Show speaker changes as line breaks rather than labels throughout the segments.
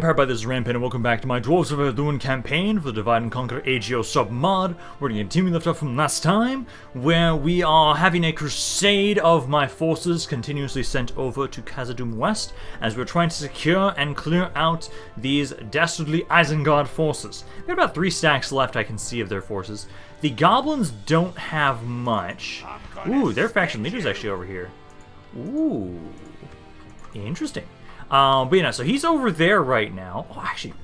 Empire by this Rampaned, and welcome back to my Dwarves of Ered Luin campaign for the Divide and Conquer AGO submod. We're going to continue left off from last time, where we are having a crusade of my forces continuously sent over to Khazad-dûm West, as we're trying to secure and clear out these dastardly Isengard forces. We have about 3 stacks left I can see of their forces. The goblins don't have much. Ooh, their faction leader's actually over here. Ooh, interesting. But you know, so he's over there right now. Oh, actually,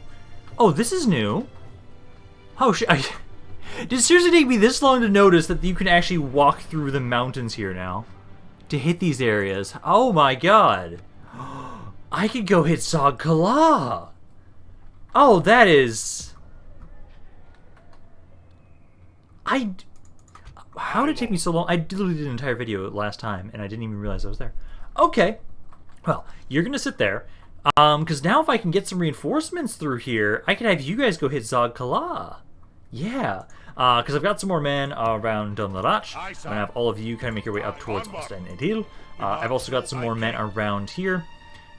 oh, this is new. Oh shit! Did it seriously take me this long to notice that you can actually walk through the mountains here now to hit these areas? Oh my god! I could go hit Zagh. Oh, that is. How did it take me so long? I literally did an entire video last time, and I didn't even realize I was there. Okay. Well, you're going to sit there, because now if I can get some reinforcements through here, I can have you guys go hit Zagh. Yeah, because I've got some more men around Dunlarach. I'm going to have all of you kind of make your way up towards Osten Edil. I've also got some more men around here.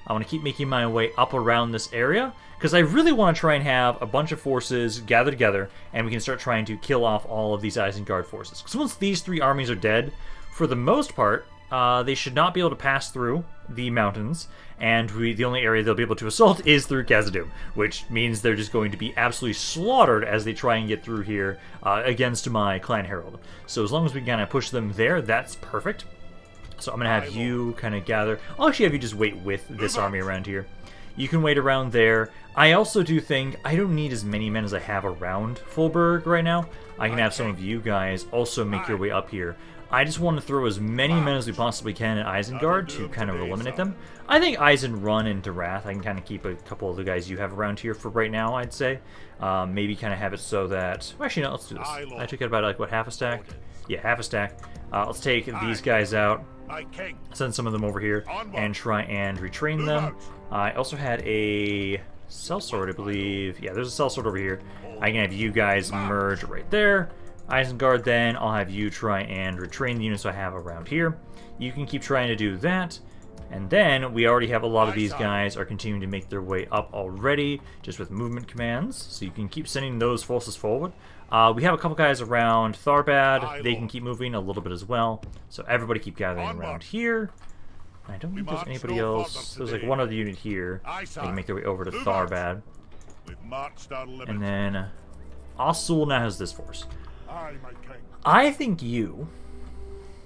I want to keep making my way up around this area, because I really want to try and have a bunch of forces gather together, and we can start trying to kill off all of these Isengard forces. Because once these 3 armies are dead, for the most part, they should not be able to pass through the mountains, and the only area they'll be able to assault is through Khazad-dûm, which means they're just going to be absolutely slaughtered as they try and get through here against my Clan Herald. So as long as we kind of push them there, that's perfect. So I'm going to have you kind of gather. I'll actually have you just wait with this army around here. You can wait around there. I also do think I don't need as many men as I have around Fulberg right now. I can have some of you guys also make your way up here. I just want to throw as many men as we possibly can at Isengard to kind of eliminate them. I think Eisen Run into Wrath, I can kind of keep a couple of the guys you have around here for right now, I'd say. Maybe kind of have it so that... Well, actually, no, let's do this. I took out about, like, what, half a stack? Yeah, half a stack. Let's take these guys out, send some of them over here, and try and retrain them. I also had a sellsword, I believe. Yeah, there's a sellsword over here. I can have you guys merge right there. Isengard, then I'll have you try and retrain the units I have around here. You can keep trying to do that, and then we already have a lot of these guys are continuing to make their way up already, just with movement commands, so you can keep sending those forces forward. We have a couple guys around Tharbad. They can keep moving a little bit as well, so everybody keep gathering around here. I don't think there's anybody else. There's like one other unit here. They can make their way over to Tharbad. And then Osul now has this force. I think you,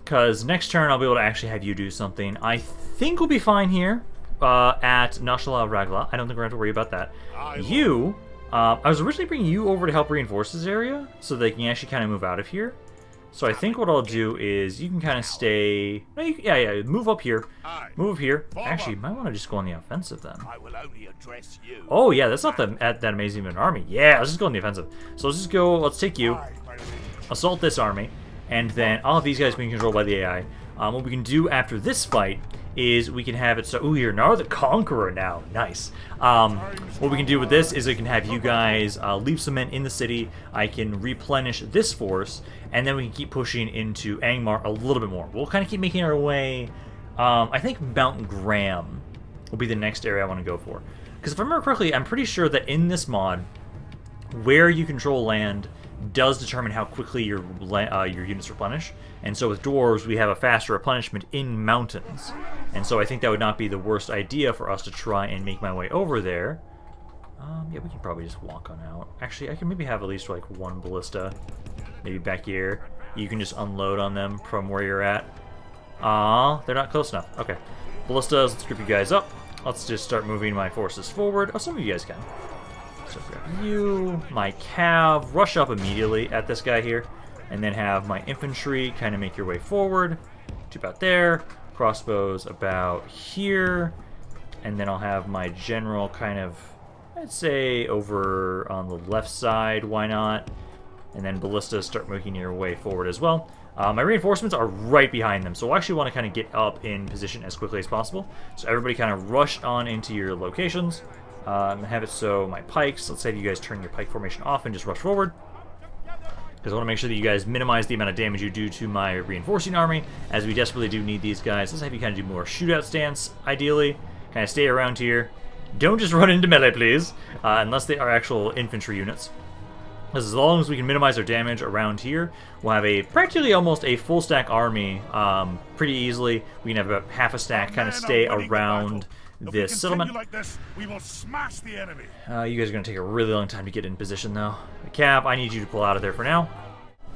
because next turn I'll be able to actually have you do something. I think we'll be fine here at Nochva Rhaglaw. I don't think we're going to have to worry about that. You, I was originally bringing you over to help reinforce this area so they can actually kind of move out of here. So I think what I'll do is you can kind of stay... No, yeah, move up here. Move up here. Actually, you might want to just go on the offensive then. Oh, yeah, that's not that amazing of an army. Yeah, let's just go on the offensive. So let's just go... Let's take you. Assault this army, and then all of these guys being controlled by the AI. What we can do after this fight is we can have it so... Ooh, you're now the Conqueror now. Nice. What we can do with this is I can have you guys leave some men in the city. I can replenish this force, and then we can keep pushing into Angmar a little bit more. We'll kind of keep making our way... I think Mount Graham will be the next area I want to go for. Because if I remember correctly, I'm pretty sure that in this mod, where you control land does determine how quickly your units replenish. And so with dwarves, we have a faster replenishment in mountains. And so I think that would not be the worst idea for us to try and make my way over there. Yeah, we can probably just walk on out. Actually, I can maybe have at least like 1 ballista, maybe back here. You can just unload on them from where you're at. They're not close enough. Okay, ballistas, let's group you guys up. Let's just start moving my forces forward. Oh, some of you guys can. So grab you, my cav, rush up immediately at this guy here, and then have my infantry kind of make your way forward to about there, crossbows about here, and then I'll have my general kind of, I'd say, over on the left side, why not? And then ballistas start making your way forward as well. My reinforcements are right behind them, so I actually want to kind of get up in position as quickly as possible. So everybody kind of rush on into your locations. Have it so my pikes, let's say you guys turn your pike formation off and just rush forward. Because I want to make sure that you guys minimize the amount of damage you do to my reinforcing army, as we desperately do need these guys. Let's have you kind of do more shootout stance, ideally. Kind of stay around here. don't just run into melee, please, unless they are actual infantry units. As long as we can minimize our damage around here, we'll have a practically almost a full stack army pretty easily. We can have about half a stack kind of stay around this settlement.
Like this, we will smash the enemy.
You guys are going to take a really long time to get in position, though. Cap, I need you to pull out of there for now.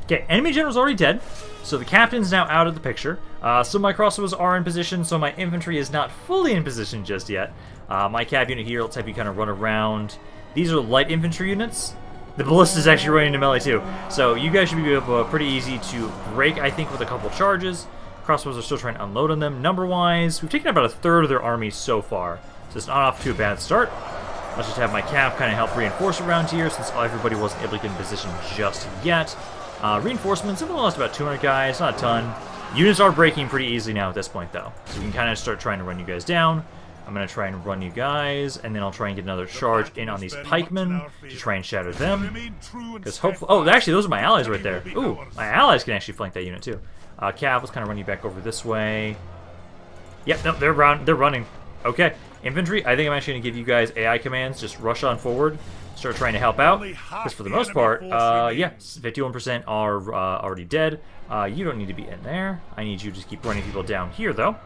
Okay, enemy general's already dead, so the captain's now out of the picture. Some of my crossbows are in position, so my infantry is not fully in position just yet. My cav unit here, let's have you kind of run around. These are light infantry units. The ballista is actually running into melee too, so you guys should be able pretty easy to break, I think, with a couple charges. Crossbows are still trying to unload on them. Number-wise, we've taken about a third of their army so far, so it's not off to a bad start. Let's just have my cav kind of help reinforce around here, since everybody wasn't able to get in position just yet. Reinforcements, we've only lost about 200 guys, not a ton. Units are breaking pretty easily now at this point, though, so we can kind of start trying to run you guys down. I'm going to try and run you guys, and then I'll try and get another charge in on these pikemen to try and shatter them. Because hopefully... Oh, actually, those are my allies right there. Ooh, my allies can actually flank that unit, too. Cav, let's kind of run you back over this way. Yep, no, they're running. Okay. Infantry, I think I'm actually going to give you guys AI commands. Just rush on forward. Start trying to help out. Because for the most part, yeah, 51% are already dead. You don't need to be in there. I need you to just keep running people down here, though.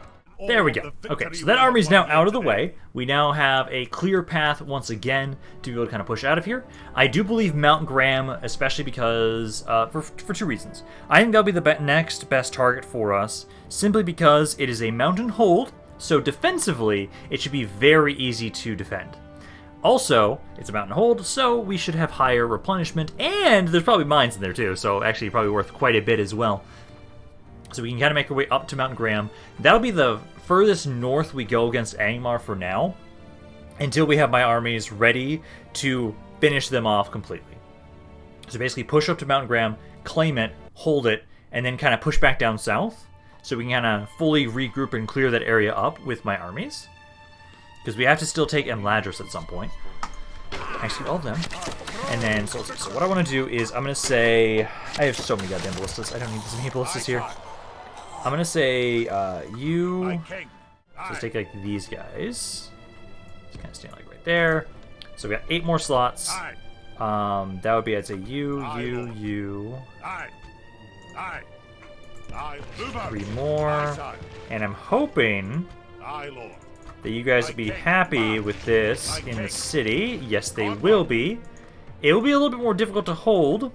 There we go. Okay, so that army's now out of the way. We now have a clear path once again to be able to kind of push out of here. I do believe Mount Graham, especially because, for two reasons. I think that'll be the next best target for us, simply because it is a mountain hold, so defensively, it should be very easy to defend. Also, it's a mountain hold, so we should have higher replenishment, and there's probably mines in there too, so actually probably worth quite a bit as well. So we can kind of make our way up to Mount Graham. That'll be the furthest north we go against Angmar for now, until we have my armies ready to finish them off completely. So basically push up to Mount Graham, claim it, hold it, and then kind of push back down south, so we can kind of fully regroup and clear that area up with my armies. Because we have to still take Emladris at some point. Actually, all of them. And then, so what I want to do is, I'm going to say... I have so many goddamn ballistas. I don't need this many ballistas here. I'm going to say, you... So let's take, like, these guys. Just kind of stand, like, right there. So we got 8 more slots. That would be, I'd say, you. 3 more. And I'm hoping that you guys will be happy with this in the city. Yes, they will be. It will be a little bit more difficult to hold,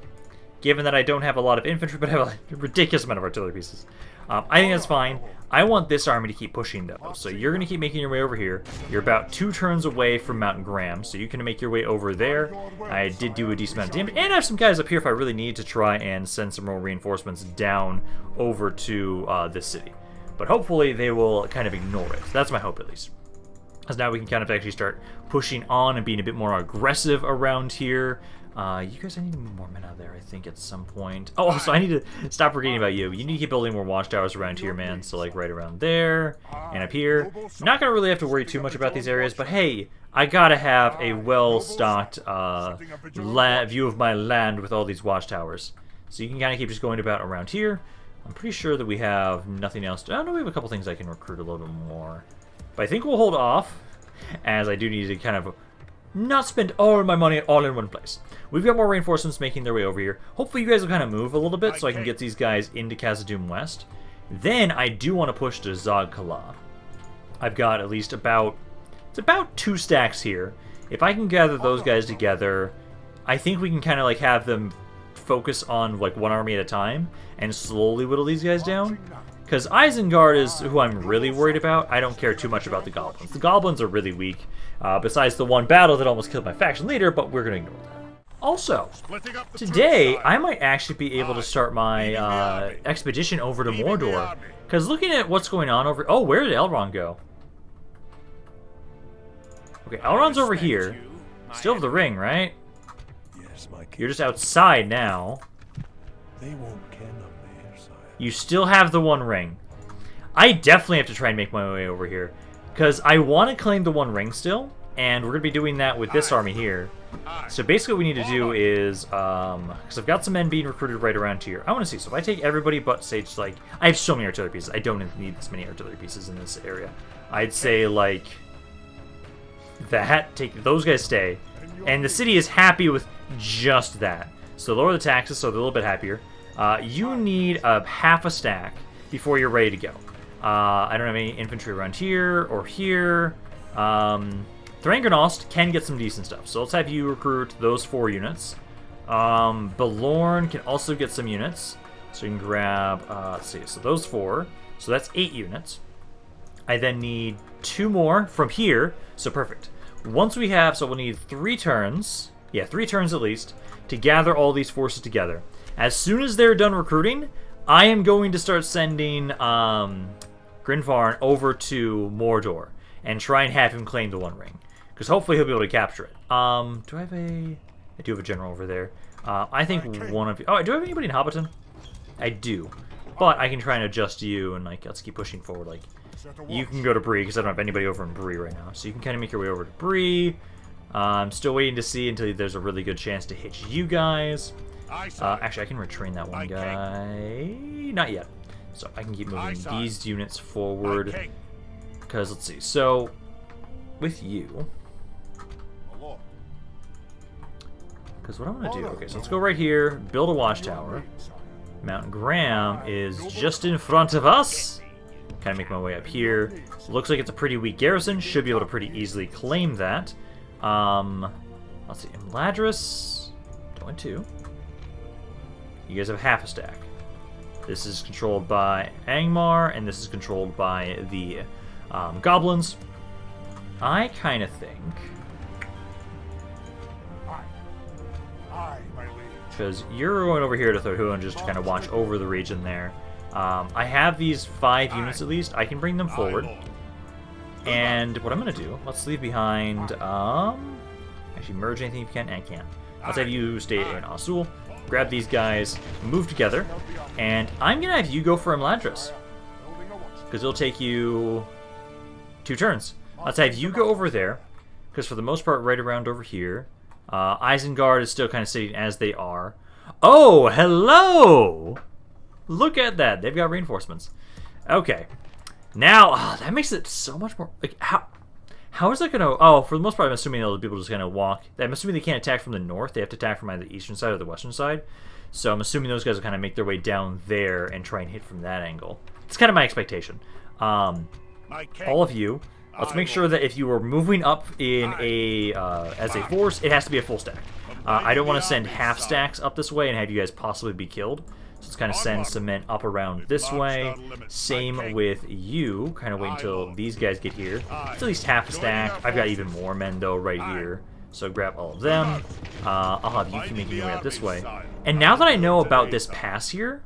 given that I don't have a lot of infantry, but I have a ridiculous amount of artillery pieces. I think that's fine. I want this army to keep pushing, though. So you're going to keep making your way over here. You're about 2 turns away from Mountain Graham, so you can make your way over there. I did do a decent amount of damage, and I have some guys up here if I really need to try and send some more reinforcements down over to this city. But hopefully they will kind of ignore it. That's my hope, at least. Because now we can kind of actually start pushing on and being a bit more aggressive around here. You guys, I need to move more men out of there, I think, at some point. Oh, also, I need to stop forgetting about you. You need to keep building more watchtowers around here, man. So, like, right around there and up here. I'm not going to really have to worry too much about these areas, but hey, I gotta have a well-stocked view of my land with all these watchtowers. So you can kind of keep just going about around here. I'm pretty sure that we have nothing else. I don't know, we have a couple things I can recruit a little bit more. But I think we'll hold off, as I do need to kind of not spend all of my money all in one place. We've got more reinforcements making their way over here. Hopefully you guys will kind of move a little bit so I can get these guys into Khazad-dûm West. Then I do want to push to Zagh. I've got at least about 2 stacks here. If I can gather those guys together, I think we can kind of like have them focus on like one army at a time and slowly whittle these guys down. Because Isengard is who I'm really worried about. I don't care too much about the goblins. The goblins are really weak, besides the one battle that almost killed my faction leader, but we're going to ignore that. Also, today I might actually be able to start my expedition over to Mordor. Because looking at what's going on over... Oh, where did Elrond go? Okay, Elrond's over here. Still have the ring, right? You're just outside now.
They won't ken of their side.
You still have the one ring. I definitely have to try and make my way over here. Because I want to claim the one ring still. And we're going to be doing that with this army here. So basically what we need to do is... Because I've got some men being recruited right around here. I want to see. So if I take everybody but say just like... I have so many artillery pieces. I don't need this many artillery pieces in this area. I'd say like... that. Take those guys stay. And the city is happy with just that. So lower the taxes so they're a little bit happier. You need a half a stack before you're ready to go. I don't have any infantry around here or here. Thrangernost can get some decent stuff. So let's have you recruit those 4 units. Belorn can also get some units. So you can grab, let's see, so those 4. So that's 8 units. I then need 2 more from here. So perfect. Once we have, so we'll need 3 turns. Yeah, 3 turns at least to gather all these forces together. As soon as they're done recruiting, I am going to start sending Grinfarn over to Mordor and try and have him claim the One Ring. Because hopefully he'll be able to capture it. Do I have a... I do have a general over there. I think one of you... Oh, do I have anybody in Hobbiton? I do. But I can try and adjust you and, like, let's keep pushing forward. Like, you can go to Bree because I don't have anybody over in Bree right now. So you can kind of make your way over to Bree. I'm still waiting to see until there's a really good chance to hit you guys. Actually, I can retrain that one guy. Not yet. So I can keep moving these units forward. Because, let's see. So, with you... Because what I want to do... Okay, so let's go right here. Build a watchtower. Mount Graham is just in front of us. Kind of make my way up here. Looks like it's a pretty weak garrison. Should be able to pretty easily claim that. Let's see. Imladris. Only 2. You guys have half a stack. This is controlled by Angmar, and this is controlled by the goblins. I kind of think... Because you're going over here to Thorhuan just to kind of watch over the region there. I have these 5 units at least. I can bring them forward. And what I'm going to do, let's leave behind... actually, merge anything if you can. I can't. Let's have you stay in Asul. Grab these guys, move together. And I'm going to have you go for Imladris. Because it'll take you 2 turns. Let's have you go over there. Because for the most part, right around over here... Isengard is still kind of sitting as they are. Oh, hello! Look at that. They've got reinforcements. Okay. Now, that makes it so much more... Like, how is that going to... Oh, for the most part, I'm assuming they'll be able to just kind of walk. I'm assuming they can't attack from the north. They have to attack from either the eastern side or the western side. So I'm assuming those guys will kind of make their way down there and try and hit from that angle. It's kind of my expectation. All of you... Let's make sure that if you are moving up in a as a force, it has to be a full stack. I don't want to send half stacks up this way and have you guys possibly be killed. So let's kind of send cement up around this way. Same with you. Kind of wait until these guys get here. It's at least half a stack. I've got even more men, though, right here. So grab all of them. I'll have you making your way up this way. And now that I know about this pass here,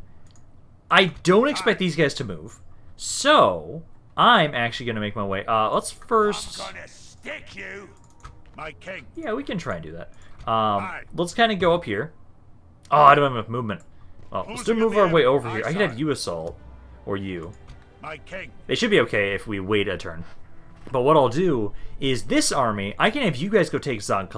I don't expect these guys to move. So... I'm actually going to make my way. Let's first...
I'm gonna stick you, my king.
Yeah, we can try and do that. Let's kind of go up here. Oh, I don't have enough movement. Well, let's still move our way over here. I could have you assault. Or you.
My king.
They should be okay if we wait a turn. But what I'll do is this army, I can have you guys go take Zagh,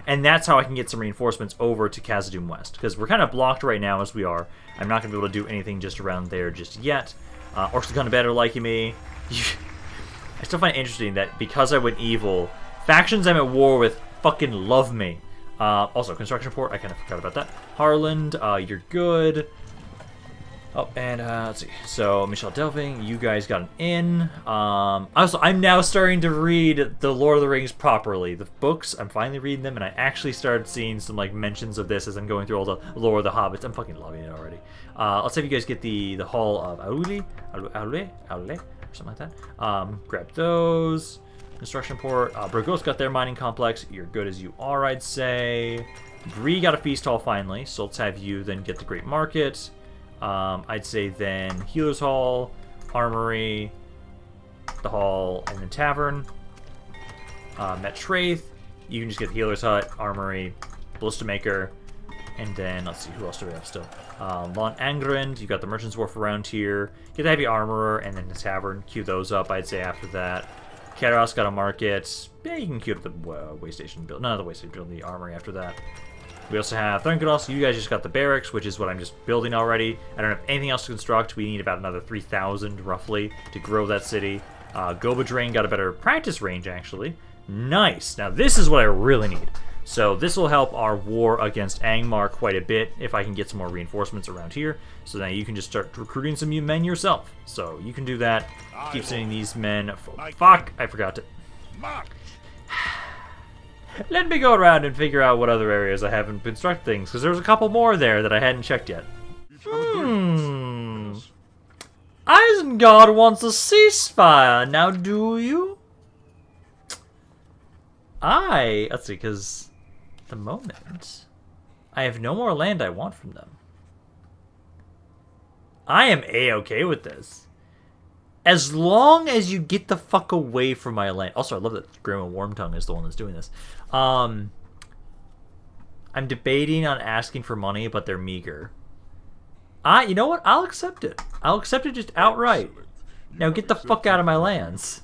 and that's how I can get some reinforcements over to Khazad-dûm West. Because we're kind of blocked right now as we are. I'm not going to be able to do anything just around there just yet. Orcs are kind of better liking me. I still find it interesting that because I went evil, factions I'm at war with fucking love me. Also, construction port, I kind of forgot about that. Harland, you're good. Oh, and let's see. So, Michelle Delving, you guys got an inn. Also, I'm now starting to read the Lord of the Rings properly. The books, I'm finally reading them, and I actually started seeing some like mentions of this as I'm going through all the lore of the Hobbits. I'm fucking loving it already. Let's have you guys get the Hall of Aule, or something like that. Grab those. Construction port. Bragos got their mining complex. You're good as you are, I'd say. Bree got a feast hall finally, so let's have you then get the Great Market. I'd say then Healer's Hall, Armory, the Hall, and the Tavern. Metraith, you can just get the Healer's Hut, Armory, Ballista Maker, and then, let's see, who else do we have still? Lon Angrand, you got the Merchant's Wharf around here. Get the Heavy Armorer, and then the Tavern. Queue those up, I'd say, after that. Karos got a market. Yeah, you can queue up the way station build. None of the way station build, the Armory after that. We also have Thrankados. You guys just got the barracks, which is what I'm just building already. I don't have anything else to construct. We need about another 3,000, roughly, to grow that city. Gobadrain got a better practice range, actually. Nice. Now this is what I really need. So this will help our war against Angmar quite a bit if I can get some more reinforcements around here. So now you can just start recruiting some new men yourself. So you can do that. Keep sending these men. Fuck! I forgot to.
March!
Let me go around and figure out what other areas I haven't constructed things, because there's a couple more there that I hadn't checked yet. Isengard wants a ceasefire. Now, do you? Let's see, because at the moment, I have no more land I want from them. I am A-okay with this. As long as you get the fuck away from my land. Also, I love that Grandma Wormtongue is the one that's doing this. I'm debating on asking for money, but they're meager. You know what? I'll accept it. I'll accept it just outright. Now get the fuck out of my lands.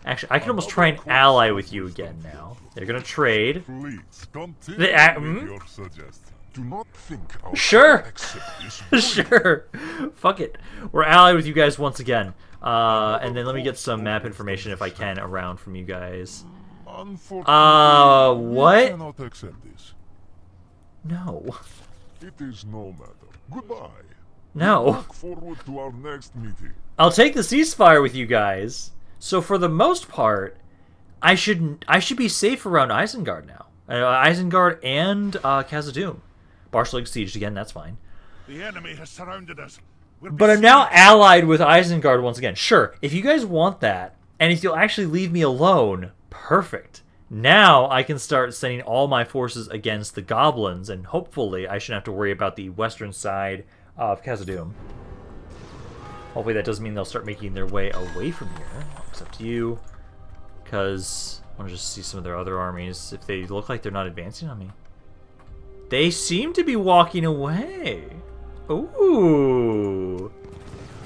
Actually, I can almost try and ally with you again now. They're gonna trade.
Please continue your suggestion. Do not think I'll
Sure.
accept this.
Sure. Fuck it. We're allied with you guys once again. And then let me get some map information if I can around from you guys.
Unfortunately,
what?
we cannot accept this.
No.
It is no matter. Goodbye.
No.
Look forward to our next meeting.
I'll take the ceasefire with you guys. So for the most part, I should be safe around Isengard now. Isengard and Khazad-dûm. Barcelona sieged again, that's fine.
The enemy has surrounded us.
But I'm now allied with Isengard once again. Sure, if you guys want that, and if you'll actually leave me alone, perfect. Now I can start sending all my forces against the goblins, and hopefully I shouldn't have to worry about the western side of Khazad-dûm. Hopefully that doesn't mean they'll start making their way away from here, except you, because I want to just see some of their other armies, if they look like they're not advancing on me. They seem to be walking away. Ooh.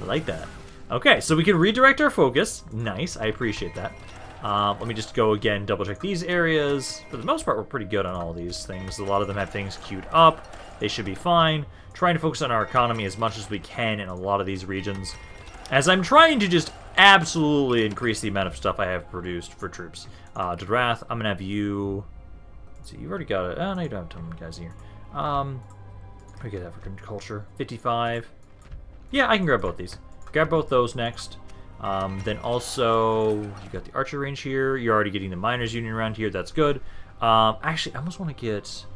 I like that. Okay, so we can redirect our focus. Nice, I appreciate that. Let me just go again, double check these areas. For the most part, we're pretty good on all these things. A lot of them have things queued up. They should be fine. Trying to focus on our economy as much as we can in a lot of these regions, as I'm trying to just absolutely increase the amount of stuff I have produced for troops. Drath, I'm going to have you... Let's see, you've already got it. Oh, no, you don't have a ton of guys here. We get African culture. 55. Yeah, I can grab both these. Grab both those next. Then also, you got the archer range here. You're already getting the miners union around here. That's good. Actually, I almost want to get...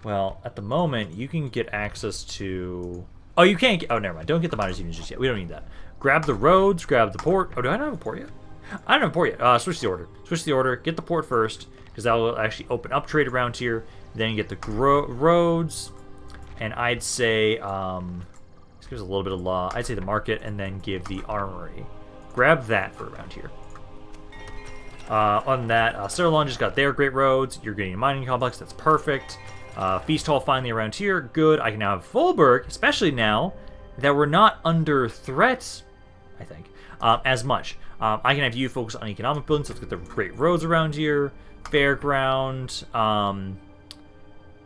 Well, at the moment, you can get access to... Oh, you can't get... Oh, never mind. Don't get the miners union just yet. We don't need that. Grab the roads. Grab the port. Oh, do I not have a port yet? I don't have a port yet. Switch the order. Switch the order. Get the port first, because that will actually open up trade around here. Then get the roads, and I'd say this gives a little bit of law. I'd say the market, and then give the armory. Grab that for around here. On that, Sauron just got their great roads. You're getting a mining complex. That's perfect. Feast Hall finally around here. Good. I can now have Fulberg, especially now that we're not under threat, I think, as much. I can have you focus on economic building, so let's get the great roads around here. Fairground.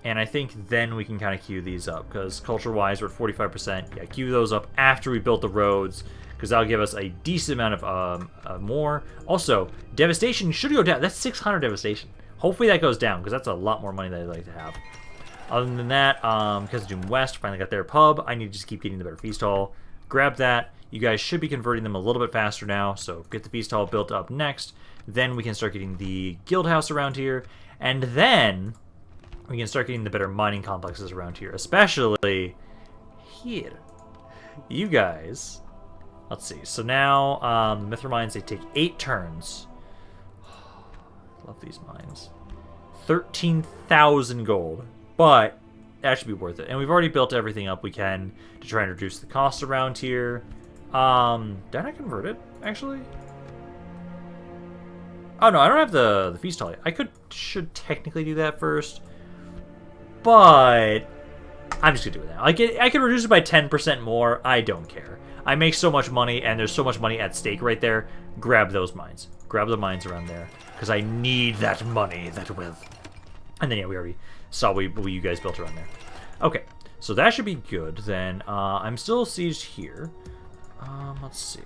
And I think then we can kind of queue these up, because culture-wise, we're at 45%. Yeah, queue those up after we built the roads, because that'll give us a decent amount of more. Also, devastation should go down. That's 600 devastation. Hopefully that goes down, because that's a lot more money that I'd like to have. Other than that, Khazad-dûm West finally got their pub. I need to just keep getting the better feast hall. Grab that. You guys should be converting them a little bit faster now, so get the feast hall built up next. Then we can start getting the guild house around here, and then we can start getting the better mining complexes around here, especially here. You guys, let's see. So now the Mithril mines, they take 8 turns. Love these mines. 13,000 gold, but that should be worth it. And we've already built everything up we can to try and reduce the costs around here. Did I not convert it, actually? Oh no, I don't have the feast hall yet. I should technically do that first, but I'm just gonna do it now. I can reduce it by 10% more. I don't care. I make so much money, and there's so much money at stake right there. Grab those mines. Grab the mines around there, because I need that money, that wealth. And then yeah, we already saw what you guys built around there. Okay, so that should be good. Then I'm still sieged here. Let's see.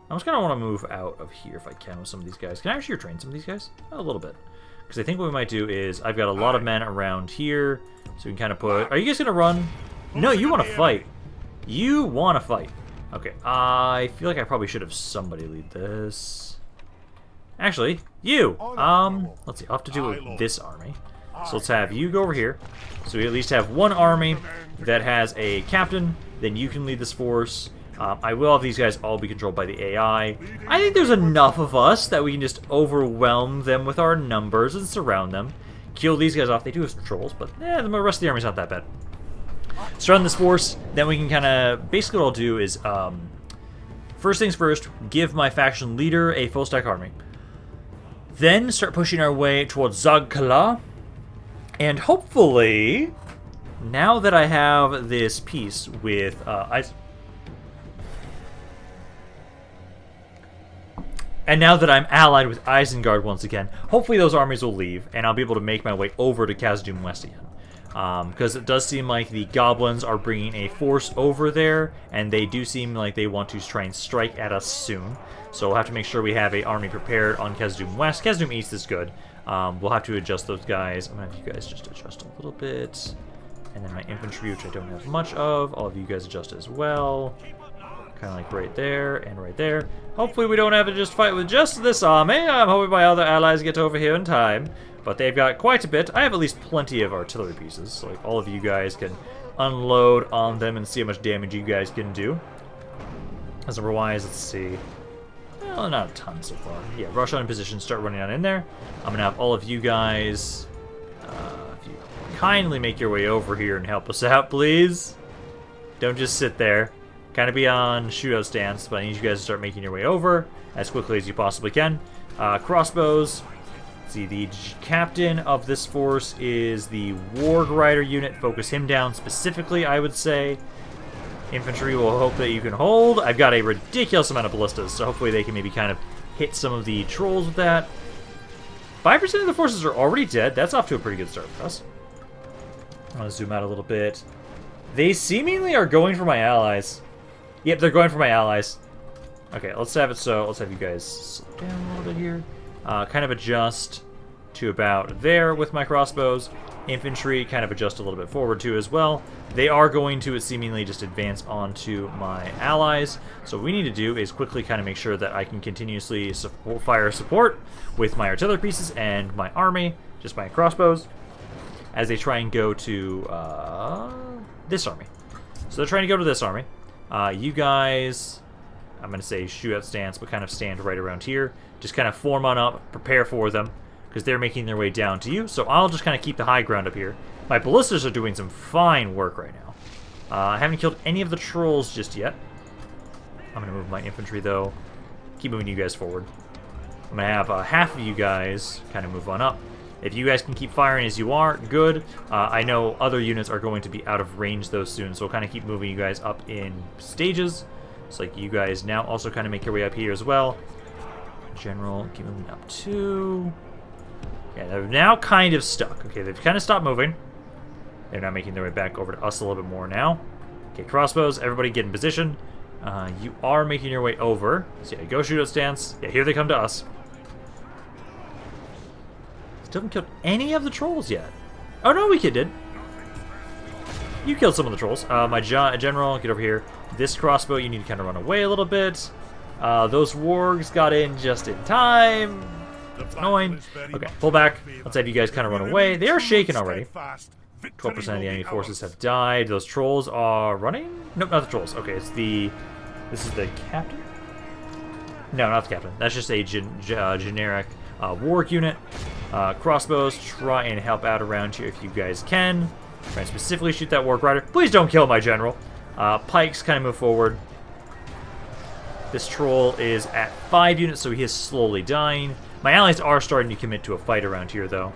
I just kind of want to move out of here if I can with some of these guys. Can I actually train some of these guys? A little bit. Because I think what we might do is, I've got a lot of men around here, so we can kind of put... Are you guys going to run? No, you want to fight. You want to fight. Okay, I feel like I probably should have somebody lead this. Actually, you! Let's see, I'll have to do it with this army. So let's have you go over here. So we at least have one army that has a captain. Then you can lead this force. I will have these guys all be controlled by the AI. I think there's enough of us that we can just overwhelm them with our numbers and surround them. Kill these guys off. They do have some trolls, but the rest of the army's not that bad. Surround this force, then we can kind of... Basically what I'll do is, first things first, give my faction leader a full stack army. Then start pushing our way towards Zagh. And hopefully, now that I have this peace with and now that I'm allied with Isengard once again, hopefully those armies will leave, and I'll be able to make my way over to Khazad-dûm West again. Because it does seem like the goblins are bringing a force over there, and they do seem like they want to try and strike at us soon. So we'll have to make sure we have an army prepared on Khazad-dûm West. Khazad-dûm East is good. We'll have to adjust those guys. I'm going to have you guys just adjust a little bit. And then my infantry, which I don't have much of, all of you guys adjust as well. Kind of like right there and right there. Hopefully we don't have to just fight with just this army. I'm hoping my other allies get over here in time. But they've got quite a bit. I have at least plenty of artillery pieces. So like all of you guys can unload on them and see how much damage you guys can do. As otherwise, let's see. Well, not a ton so far. Yeah, rush on in position, start running on in there. I'm going to have all of you guys, if you kindly make your way over here and help us out, please. Don't just sit there. Kind of be on shootout stance, but I need you guys to start making your way over as quickly as you possibly can. Crossbows. Let's see, the captain of this force is the Warg Rider unit. Focus him down specifically, I would say. Infantry will hope that you can hold. I've got a ridiculous amount of ballistas, so hopefully they can maybe kind of hit some of the trolls with that. 5% of the forces are already dead. That's off to a pretty good start for us. I'm going to zoom out a little bit. They seemingly are going for my allies. Yep, they're going for my allies. Okay, let's have it so. Let's have you guys slow down a little bit here. Kind of adjust to about there with my crossbows. Infantry kind of adjust a little bit forward too as well. They are going to seemingly just advance onto my allies. So what we need to do is quickly kind of make sure that I can continuously fire support with my artillery pieces and my army, just my crossbows, as they try and go to this army. So they're trying to go to this army. You guys, I'm going to say shoot out stance, but kind of stand right around here. Just kind of form on up, prepare for them, because they're making their way down to you. So I'll just kind of keep the high ground up here. My ballistas are doing some fine work right now. I haven't killed any of the trolls just yet. I'm going to move my infantry, though. Keep moving you guys forward. I'm going to have half of you guys kind of move on up. If you guys can keep firing as you are, good. I know other units are going to be out of range, though, soon, so we'll kind of keep moving you guys up in stages. It's like you guys now also kind of make your way up here as well. General, keep moving up too. Yeah, they're now kind of stuck. Okay, they've kind of stopped moving. They're now making their way back over to us a little bit more now. Okay, crossbows, everybody get in position. You are making your way over. So yeah, go shoot at stance. Yeah, here they come to us. Still haven't killed any of the trolls yet. Oh no, we did. You killed some of the trolls. My general, get over here. This crossbow, you need to kind of run away a little bit. Those wargs got in just in time. That's annoying. Okay, pull back. Let's have you guys kind of run away. They are shaken already. 12% of the enemy forces have died. Those trolls are running? Nope, not the trolls. Okay, it's the... This is the captain? No, not the captain. That's just a generic warg unit. Crossbows, try and help out around here if you guys can. Try and specifically shoot that warg rider. Please don't kill my general. Pikes kind of move forward. This troll is at 5 units, so he is slowly dying. My allies are starting to commit to a fight around here, though.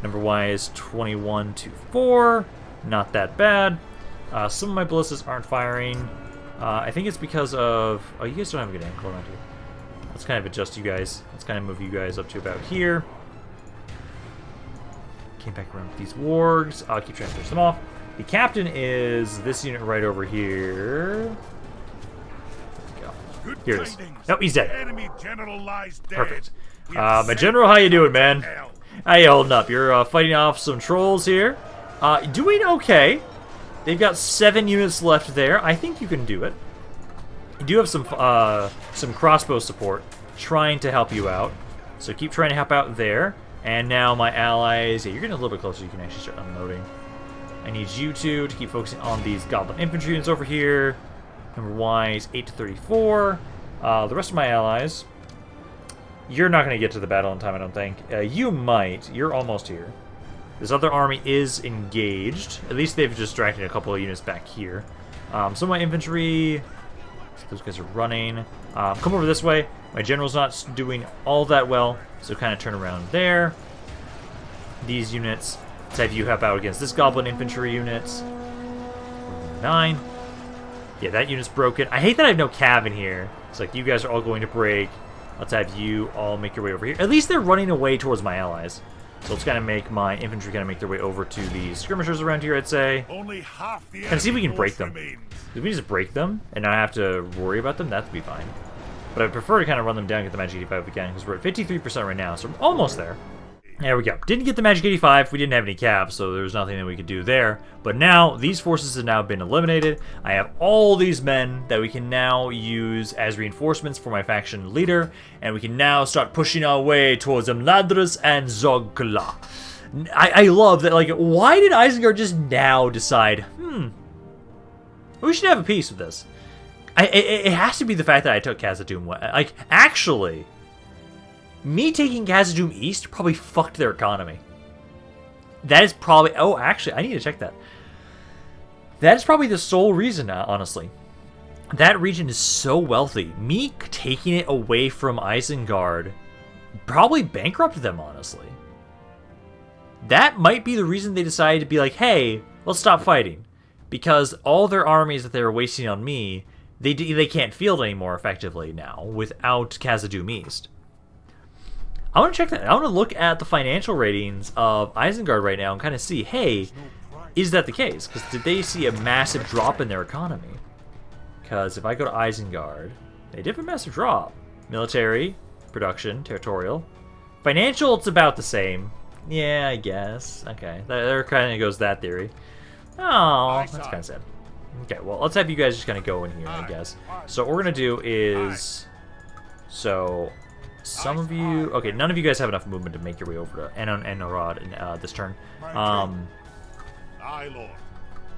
Number-wise, 21 to 4. Not that bad. Some of my ballistas aren't firing. I think it's because of... Oh, you guys don't have a good angle around here. Let's kind of adjust you guys. Let's kind of move you guys up to about here. Came back around with these wargs. I'll keep trying to push them off. The captain is this unit right over here. There we go.
Good
Here it is.
tidings.
Nope, he's dead.
Enemy general lies dead.
Perfect.
We have
My
sent
general, how you doing, man?
hell.
How you holding up? You're fighting off some trolls here. Doing okay. They've got 7 units left there. I think you can do it. You do have some crossbow support trying to help you out. So keep trying to help out there. And now my allies, yeah, you're getting a little bit closer. You can actually start unloading. I need you two to keep focusing on these goblin infantry units over here. Number wise, 8 to 34. The rest of my allies, you're not going to get to the battle in time, I don't think. You might. You're almost here. This other army is engaged. At least they've distracted a couple of units back here. Some of my infantry, those guys are running. Come over this way. My general's not doing all that well, so kind of turn around there. These units, let's have you help out against this goblin infantry unit. 9. Yeah, that unit's broken. I hate that I have no cav in here. It's like you guys are all going to break. Let's have you all make your way over here. At least they're running away towards my allies. So let's kind of make my infantry kind of make their way over to the skirmishers around here, I'd say.
Only half the
Kind of see if we can break
force
them.
remains.
If we just break them and not have to worry about them, that'd be fine. But I prefer to kind of run them down and get the magic 85 again, because we're at 53% right now, so we're almost there. There we go. Didn't get the magic 85. We didn't have any caps, so there was nothing that we could do there. But now, these forces have now been eliminated. I have all these men that we can now use as reinforcements for my faction leader, and we can now start pushing our way towards Imladris and Zagh. I love that, like, why did Isengard just now decide, we should have a peace with this? It has to be the fact that I took Khazad-dûm. Like, actually, me taking Khazad-dûm East probably fucked their economy. That is probably... Oh, actually, I need to check that. That is probably the sole reason, honestly. That region is so wealthy. Me taking it away from Isengard probably bankrupted them, honestly. That might be the reason they decided to be like, hey, let's stop fighting. Because all their armies that they were wasting on me... They can't field anymore effectively now without Khazad-dûm East. I want to check that. I want to look at the financial ratings of Isengard right now and kind of see, hey, is that the case? Because did they see a massive drop in their economy? Because if I go to Isengard, they did have a massive drop. Military, production, territorial. Financial, it's about the same. Yeah, I guess. Okay, there kind of goes that theory. Oh, that's kind of sad. Okay, well, let's have you guys just kind of go in here, I guess. So what we're going to do is... So, some of you... Okay, none of you guys have enough movement to make your way over to Enorod in this turn.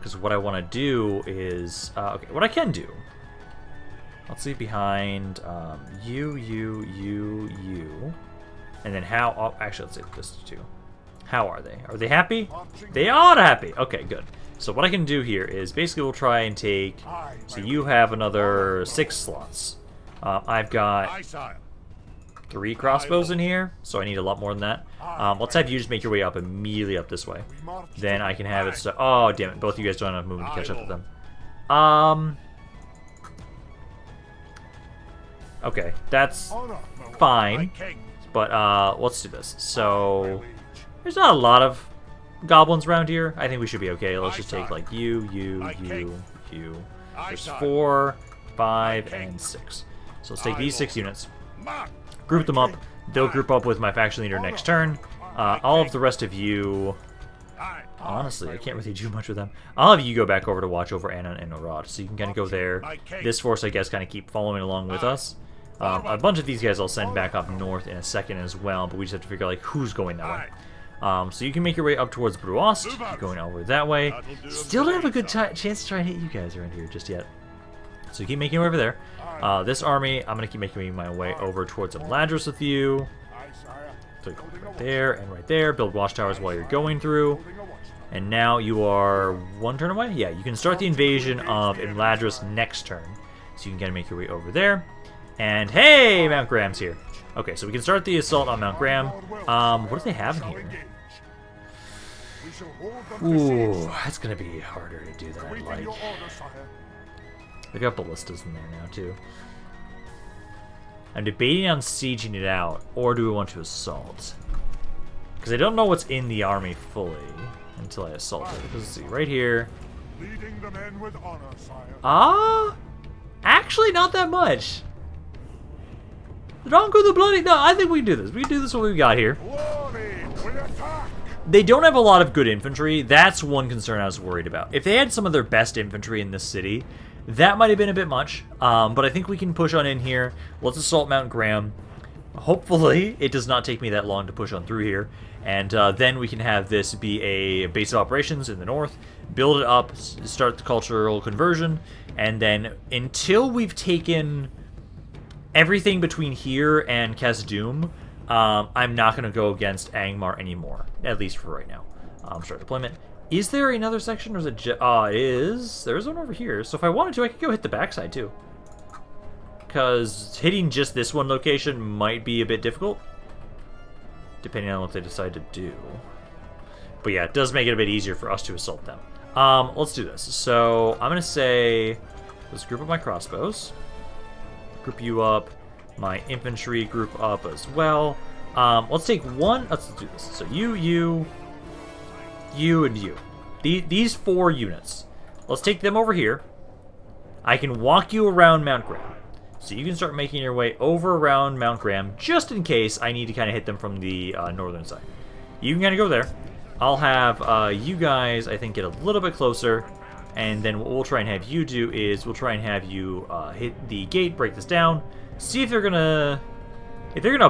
Because what I want to do is... okay, what I can do... Let's leave behind you. And then how... Oh, actually, let's save this too. How are they? Are they happy? They are happy! Okay, good. So what I can do here is basically we'll try and take... So you have another 6 slots. I've got 3 crossbows in here, so I need a lot more than that. Let's have you just make your way up immediately up this way. Then I can have it so... Oh, damn it. Both of you guys don't have enough movement to catch up with them. Okay, that's fine. But let's do this. So... There's not a lot of goblins around here. I think we should be okay. Let's just take like you. There's 4, 5, and 6. So let's take these 6 units, group them up. They'll group up with my faction leader next turn. All of the rest of you, honestly, I can't really do much with them. I'll have you go back over to watch over Anna and Norod, so you can kind of go there. This force, I guess, kind of keep following along with us. A bunch of these guys I'll send back up north in a second as well, but we just have to figure out like who's going that way. So you can make your way up towards Bruost, going over that way. Still don't have a good chance to try and hit you guys around here just yet. So keep making your way over there. This army, I'm going to keep making my way over towards Imladris with you. So you go right there and right there. Build watchtowers while you're going through. And now you are 1 turn away? Yeah, you can start the invasion of Imladris next turn. So you can kind of make your way over there. And hey, Mount Graham's here. Okay, so we can start the assault on Mount Graham. What do they have in here? Ooh, that's gonna be harder to do that. Like, they got ballistas in there now too. I'm debating on sieging it out, or do we want to assault? Because I don't know what's in the army fully until I assault it. Let's see, right here. Actually, not that much. Dronko the Bloody. No, I think we can do this. We can do this what we've got here.
Glory will attack.
They don't have a lot of good infantry. That's one concern I was worried about. If they had some of their best infantry in this city, that might have been a bit much. But I think we can push on in here. Let's assault Mount Graham. Hopefully, it does not take me that long to push on through here. And then we can have this be a base of operations in the north, build it up, start the cultural conversion, and then until we've taken everything between here and Khazad-dûm, I'm not going to go against Angmar anymore, at least for right now. Start deployment. Is there another section, or is it it is. There's one over here, so if I wanted to, I could go hit the backside, too. Because hitting just this one location might be a bit difficult, depending on what they decide to do. But yeah, it does make it a bit easier for us to assault them. Let's do this. So I'm going to say, let's group up my crossbows. Group you up. My infantry group up as well. Let's take one. Let's do this. So you, and you. These 4 units. Let's take them over here. I can walk you around Mount Graham. So you can start making your way over around Mount Graham, just in case I need to kind of hit them from the northern side. You can kind of go there. I'll have you guys, I think, get a little bit closer. And then what we'll try and have you do is we'll try and have you hit the gate, break this down. See if they're gonna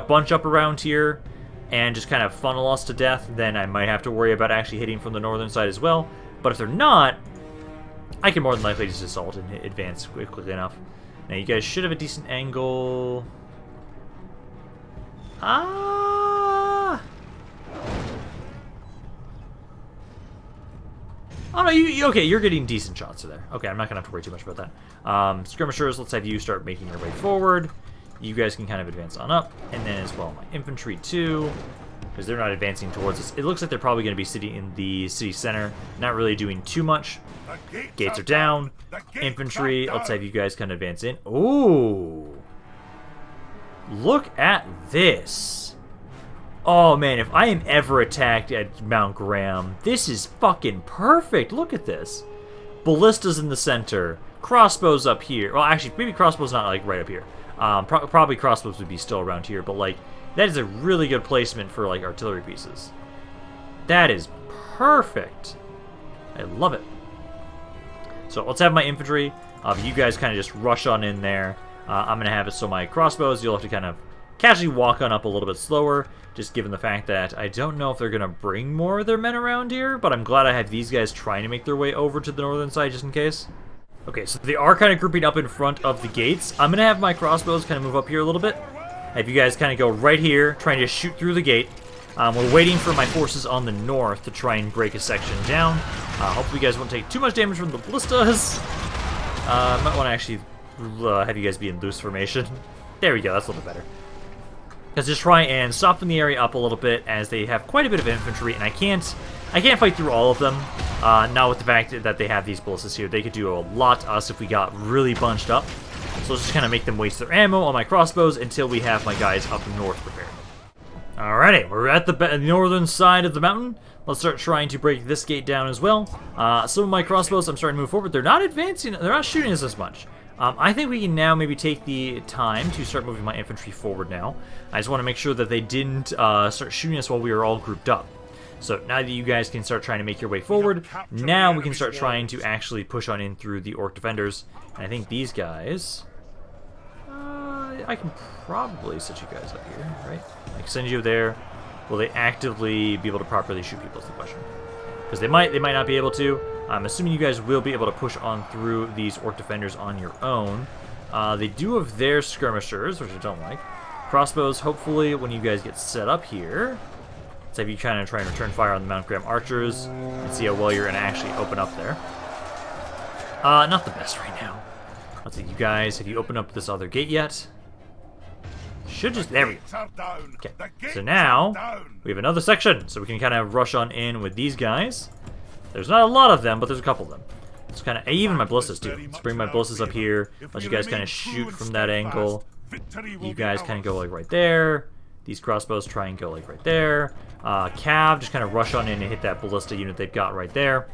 bunch up around here and just kind of funnel us to death, then I might have to worry about actually hitting from the northern side as well. But if they're not, I can more than likely just assault and advance quickly enough. Now you guys should have a decent angle. Oh no, okay, you're getting decent shots there. Okay, I'm not gonna have to worry too much about that. Skirmishers, let's have you start making your way forward. You guys can kind of advance on up, and then as well my infantry too, because they're not advancing towards us. It looks like they're probably going to be sitting in the city center, not really doing too much. Gates are down. Infantry, let's have you guys kind of advance in. Ooh, look at this. Oh man, if I am ever attacked at Mount Graham, this is fucking perfect. Look at this. Ballistas in the center. Crossbows up here. Well, actually, maybe crossbows not like right up here. Probably crossbows would be still around here, but like that is a really good placement for like artillery pieces. That is perfect. I love it. So let's have my infantry. You guys kind of just rush on in there. I'm gonna have it so my crossbows, you'll have to kind of casually walk on up a little bit slower, just given the fact that I don't know if they're gonna bring more of their men around here, but I'm glad I have these guys trying to make their way over to the northern side just in case. Okay, so they are kind of grouping up in front of the gates. I'm gonna have my crossbows kind of move up here a little bit. Have you guys kind of go right here, trying to shoot through the gate. We're waiting for my forces on the north to try and break a section down. Hopefully you guys won't take too much damage from the ballistas. Might want to actually have you guys be in loose formation. There we go, that's a little bit better. Let's just try and soften the area up a little bit, as they have quite a bit of infantry, and I can't fight through all of them. Now with the fact that they have these ballistas here, they could do a lot to us if we got really bunched up. So let's just kind of make them waste their ammo on my crossbows until we have my guys up north prepared. Alrighty, we're at the northern side of the mountain. Let's start trying to break this gate down as well. Some of my crossbows, I'm starting to move forward. They're not advancing, they're not shooting us as much. I think we can now maybe take the time to start moving my infantry forward now. I just want to make sure that they didn't start shooting us while we were all grouped up. So now that you guys can start trying to make your way forward, now we can start trying to actually push on in through the orc defenders. And I think these guys, I can probably set you guys up here, right? I can send you there. Will they actively be able to properly shoot people is the question. Because they might not be able to. I'm assuming you guys will be able to push on through these orc defenders on your own. They do have their skirmishers, which I don't like. Crossbows, hopefully, when you guys get set up here, let's have you kind of try and return fire on the Mount Graham archers and see how well you're going to actually open up there. Not the best right now. Let's see, you guys, have you opened up this other gate yet? Should just, there we go. Okay, so now we have another section, so we can kind of rush on in with these guys. There's not a lot of them, but there's a couple of them. It's kind of, even my ballistas too. Let's bring my ballistas up here. Let you guys kind of shoot from that angle. You guys kind of go like right there. These crossbows try and go like right there. Cav, just kind of rush on in and hit that ballista unit they've got right there.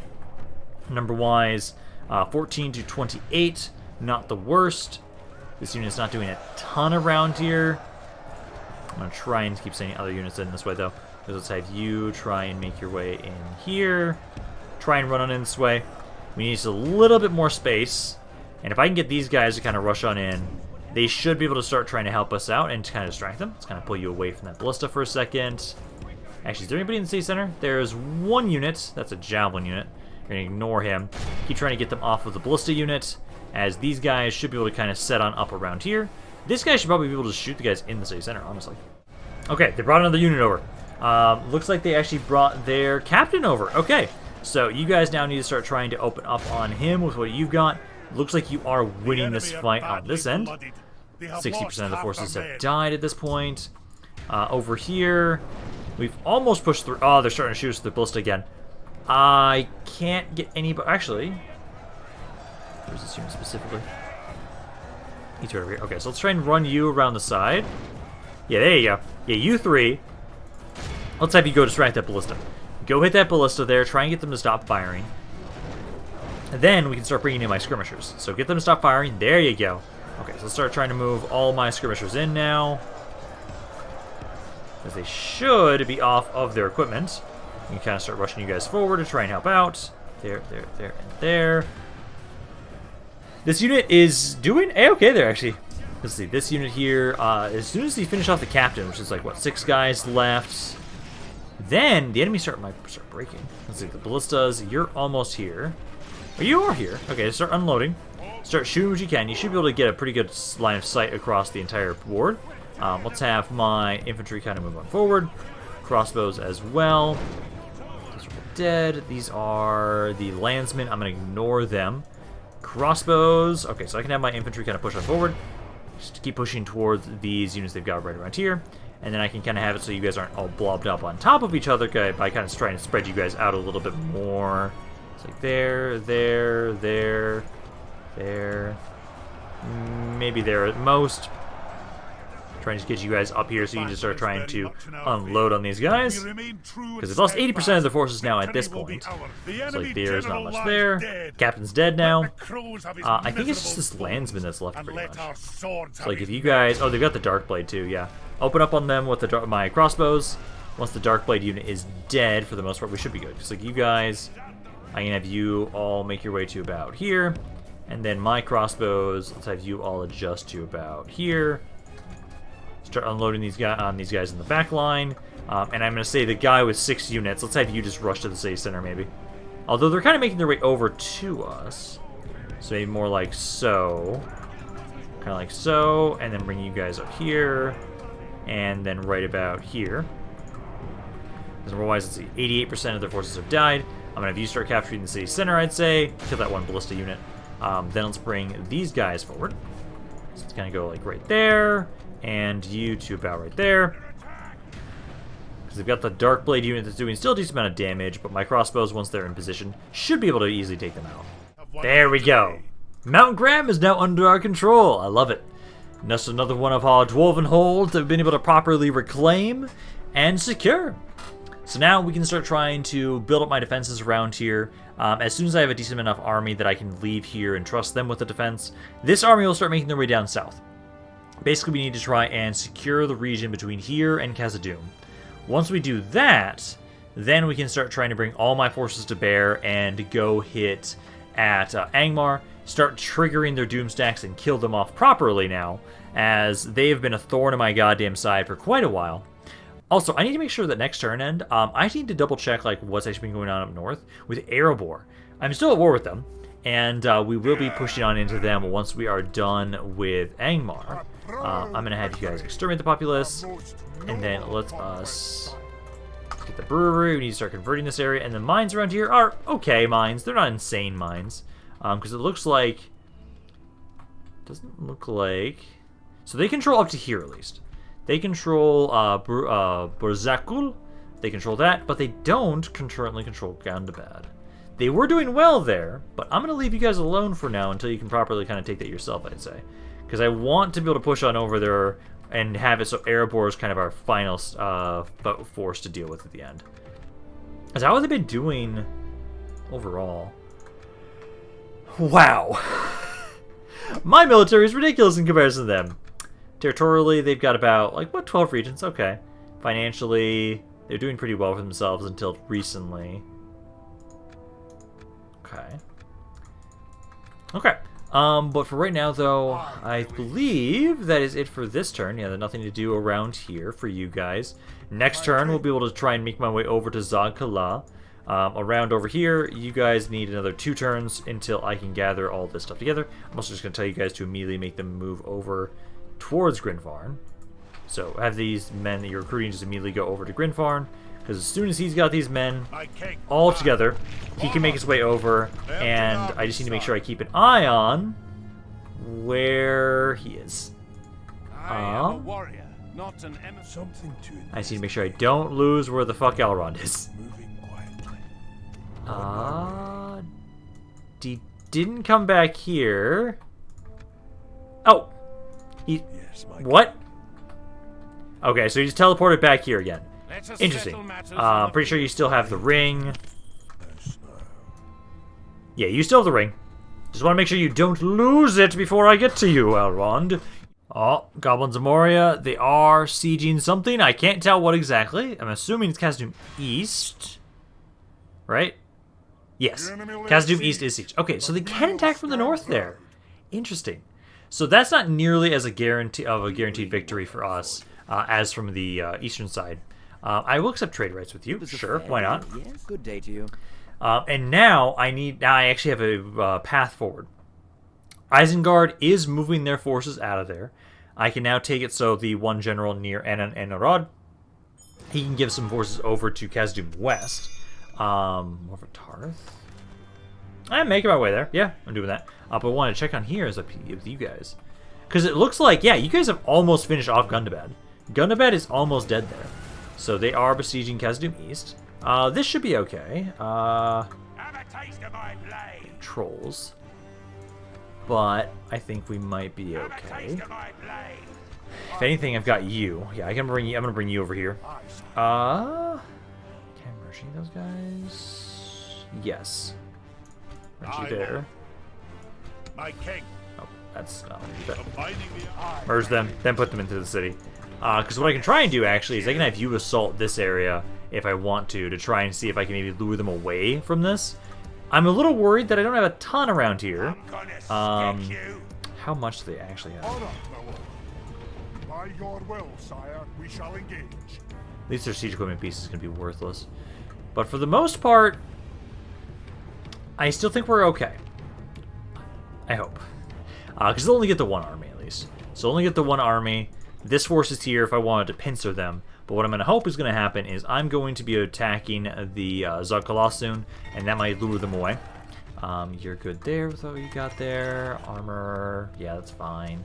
Number-wise, 14 to 28, not the worst. This unit's not doing a ton around here. I'm going to try and keep sending other units in this way, though. Because let's have you try and make your way in here. Try and run on in this way. We need just a little bit more space. And if I can get these guys to kind of rush on in, they should be able to start trying to help us out and to kind of distract them. Let's kind of pull you away from that ballista for a second. Actually, is there anybody in the city center? There's one unit. That's a javelin unit. You're going to ignore him. Keep trying to get them off of the ballista unit, as these guys should be able to kind of set on up around here. This guy should probably be able to shoot the guys in the city center, honestly. Okay, they brought another unit over. Looks like they actually brought their captain over. Okay, so you guys now need to start trying to open up on him with what you've got. Looks like you are winning this fight on this end. 60% of the forces have died at this point. Over here, we've almost pushed through. Oh, they're starting to shoot us with the ballista again. I can't get anybody. Actually, where's this unit specifically? He's right over here. Okay, so let's try and run you around the side. Yeah, there you go. Yeah, you three. Let's have you go distract that ballista. Go hit that ballista there. Try and get them to stop firing. And then we can start bringing in my skirmishers. So get them to stop firing. There you go. Okay, so let's start trying to move all my skirmishers in now. Because they should be off of their equipment. We can kind of start rushing you guys forward to try and help out. There, there, there, and there. This unit is doing A-okay there, actually. Let's see, this unit here, as soon as you finish off the captain, which is like, what, 6 guys left, then the enemy might start breaking. Let's see, the ballistas, you're almost here. Oh, you are here. Okay, start unloading. Start shooting what you can. You should be able to get a pretty good line of sight across the entire board. Let's have my infantry kind of move on forward. Crossbows as well. These are dead. These are the landsmen. I'm going to ignore them. Crossbows. Okay, so I can have my infantry kind of push on forward. Just keep pushing towards these units they've got right around here. And then I can kind of have it so you guys aren't all blobbed up on top of each other by kind of trying to spread you guys out a little bit more. It's like there, there, there, there. Maybe there at most. Trying to get you guys up here so you can just start trying to unload on these guys. Because they've lost 80% of their forces now at this point. So like there's not much there. Captain's dead now. I think it's just this landsman that's left pretty much. So like if you guys... Oh, they've got the Darkblade too, yeah. Open up on them with my crossbows. Once the Darkblade unit is dead, for the most part, we should be good. Because like you guys... I can have you all make your way to about here. And then my crossbows, let's have you all adjust to about here. Start unloading these guys in the back line. And I'm going to say the guy with 6 units, let's have you just rush to the city center maybe. Although they're kind of making their way over to us. So maybe more like so. Kind of like so. And then bring you guys up here. And then right about here. Because otherwise, let's see, 88% of their forces have died. I'm going to have you start capturing the city center, I'd say. Kill that one ballista unit. Then let's bring these guys forward. So it's going to go like right there. And you to about right there. Because they've got the Darkblade unit that's doing still a decent amount of damage, but my crossbows, once they're in position, should be able to easily take them out. There we go. Mount Graham is now under our control. I love it. Just another one of our dwarven holds that we've been able to properly reclaim and secure. So now we can start trying to build up my defenses around here. As soon as I have a decent enough army that I can leave here and trust them with the defense, this army will start making their way down south. Basically, we need to try and secure the region between here and Khazad-dûm. Once we do that, then we can start trying to bring all my forces to bear and go hit at Angmar, start triggering their doom stacks and kill them off properly now, as they have been a thorn in my goddamn side for quite a while. Also, I need to make sure that next turn end, I need to double check like what's actually been going on up north with Erebor. I'm still at war with them, and we will be pushing on into them once we are done with Angmar. I'm going to have you guys exterminate the populace, and then let us get the brewery. We need to start converting this area, and the mines around here are okay mines. They're not insane mines, because it looks like... Doesn't look like... So they control up to here, at least. They control Burzakul. They control that, but they don't currently control Gandabad. They were doing well there, but I'm going to leave you guys alone for now until you can properly kind of take that yourself, I'd say. Because I want to be able to push on over there and have it so Erebor is kind of our final force to deal with at the end. Because how have they been doing overall? Wow. My military is ridiculous in comparison to them. Territorially, they've got about, like, what, 12 regions? Okay. Financially, they're doing pretty well for themselves until recently. Okay. Okay. But for right now, though, I believe that is it for this turn. Yeah, there's nothing to do around here for you guys. Next turn, we'll be able to try and make my way over to Zagh. Around over here, you guys need another 2 turns until I can gather all this stuff together. I'm also just going to tell you guys to immediately make them move over towards Grinfarn. So have these men that you're recruiting just immediately go over to Grinfarn, because as soon as he's got these men all together, he can make his way over, and I just need to make sure I keep an eye on where he is.
Something to
I just need to make sure I don't lose where the fuck Elrond is.
moving quietly.
He didn't come back here. Oh! He...
Yes, my
What? Okay, so he just teleported back here again. Interesting. Pretty sure you still have the ring.
no snow.
Yeah, you still have the ring. Just want to make sure you don't lose it before I get to you, Elrond. Oh, Goblins of Moria. They are sieging something. I can't tell what exactly. I'm assuming it's Khazad-dûm East. Right? Yes. Khazad-dûm East is siege. Okay, so they can attack from the north there. Interesting. So that's not nearly as a guaranteed victory for us as from the eastern side. I will accept trade rights with you. Sure, why not?
Yes, good day to you.
And now I actually have a path forward. Isengard is moving their forces out of there. I can now take it so the one general near Anarod, he can give some forces over to Khazad-dûm West. More of a Tarth. I'm making my way there. Yeah, I'm doing that. But I want to check on here as with you guys. Because it looks like, yeah, you guys have almost finished off Gundabad. Gundabad is almost dead there. So they are besieging Khazad-dûm East. This should be okay.
Have a taste of my blade.
Trolls. But I think we might be
Have a
okay.
taste of my blade.
If anything, I've got you. Yeah, I'm gonna bring you over here. Can I merge those guys? Yes. Merge you there.
My king.
Oh, that's not
Abiding the eye.
merge them, then put them into the city. Because what I can try and do actually is I can have you assault this area if I want to try and see if I can maybe lure them away from this. I'm a little worried that I don't have a ton around here.
I'm gonna stick you.
How much do they actually have?
Honor, my lord. By your will, sire, we shall engage.
At least their siege equipment piece is going to be worthless. But for the most part, I still think we're okay. I hope. Because they'll only get the one army at least. So only get the one army. This force is here if I wanted to pincer them. But what I'm going to hope is going to happen is I'm going to be attacking the Zagh soon, and that might lure them away. You're good there with what you got there. Armor, yeah, that's fine.